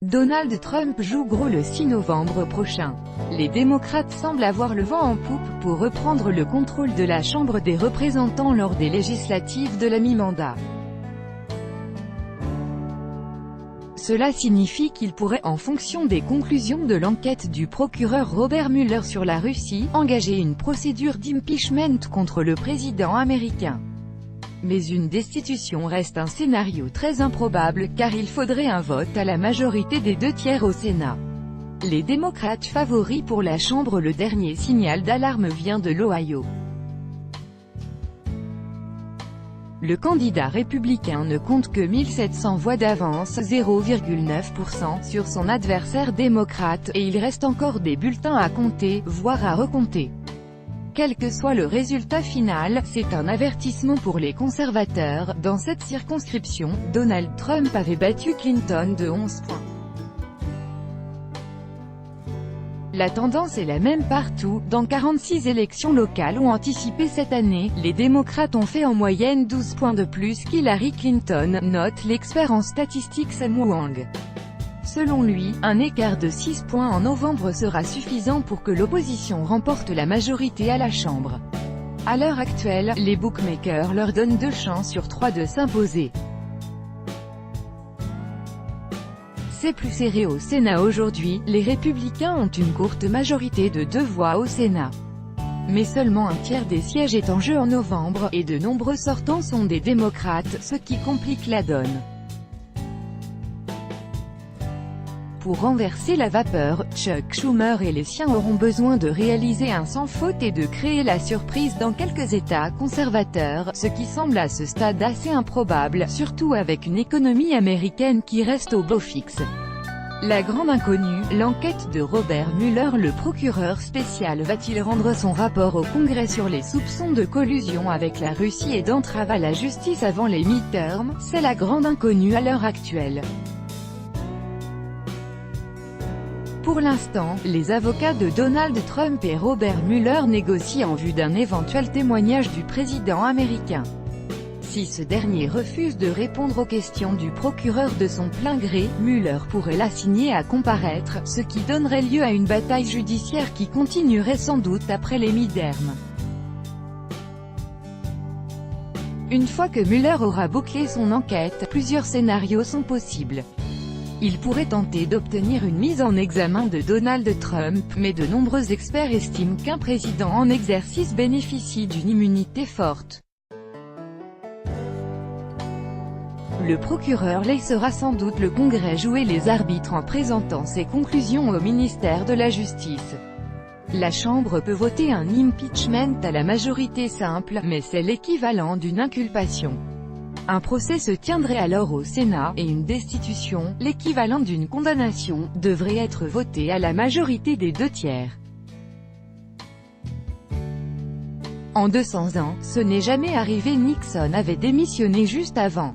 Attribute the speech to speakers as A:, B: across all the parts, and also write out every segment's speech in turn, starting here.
A: Donald Trump joue gros le 6 novembre prochain. Les démocrates semblent avoir le vent en poupe pour reprendre le contrôle de la Chambre des représentants lors des législatives de la mi-mandat. Cela signifie qu'il pourrait, en fonction des conclusions de l'enquête du procureur Robert Mueller sur la Russie, engager une procédure d'impeachment contre le président américain. Mais une destitution reste un scénario très improbable, car il faudrait un vote à la majorité des 2/3 au Sénat. Les démocrates favoris pour la Chambre. Le dernier signal d'alarme vient de l'Ohio. Le candidat républicain ne compte que 1700 voix d'avance, 0,9%, sur son adversaire démocrate, et il reste encore des bulletins à compter, voire à recompter. Quel que soit le résultat final, c'est un avertissement pour les conservateurs. Dans cette circonscription, Donald Trump avait battu Clinton de 11 points. La tendance est la même partout. Dans 46 élections locales ont anticipé cette année, les démocrates ont fait en moyenne 12 points de plus qu'Hillary Clinton, note l'expert en statistiques Sam Wang. Selon lui, un écart de 6 points en novembre sera suffisant pour que l'opposition remporte la majorité à la Chambre. À l'heure actuelle, les bookmakers leur donnent 2 chances sur 3 de s'imposer. C'est plus serré au Sénat aujourd'hui. Les républicains ont une courte majorité de 2 voix au Sénat. Mais seulement un tiers des sièges est en jeu en novembre, et de nombreux sortants sont des démocrates, ce qui complique la donne. Pour renverser la vapeur, Chuck Schumer et les siens auront besoin de réaliser un sans faute et de créer la surprise dans quelques États conservateurs, ce qui semble à ce stade assez improbable, surtout avec une économie américaine qui reste au beau fixe. La grande inconnue, l'enquête de Robert Mueller. Le procureur spécial va-t-il rendre son rapport au Congrès sur les soupçons de collusion avec la Russie et d'entrave à la justice avant les midterms? C'est la grande inconnue à l'heure actuelle. Pour l'instant, les avocats de Donald Trump et Robert Mueller négocient en vue d'un éventuel témoignage du président américain. Si ce dernier refuse de répondre aux questions du procureur de son plein gré, Mueller pourrait l'assigner à comparaître, ce qui donnerait lieu à une bataille judiciaire qui continuerait sans doute après les midterms. Une fois que Mueller aura bouclé son enquête, plusieurs scénarios sont possibles. Il pourrait tenter d'obtenir une mise en examen de Donald Trump, mais de nombreux experts estiment qu'un président en exercice bénéficie d'une immunité forte. Le procureur laissera sans doute le Congrès jouer les arbitres en présentant ses conclusions au ministère de la Justice. La Chambre peut voter un impeachment à la majorité simple, mais c'est l'équivalent d'une inculpation. Un procès se tiendrait alors au Sénat, et une destitution, l'équivalent d'une condamnation, devrait être votée à la majorité des 2/3. En 200 ans, ce n'est jamais arrivé. Nixon avait démissionné juste avant.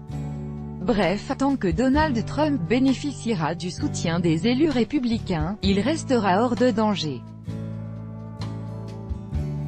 A: Bref, tant que Donald Trump bénéficiera du soutien des élus républicains, il restera hors de danger.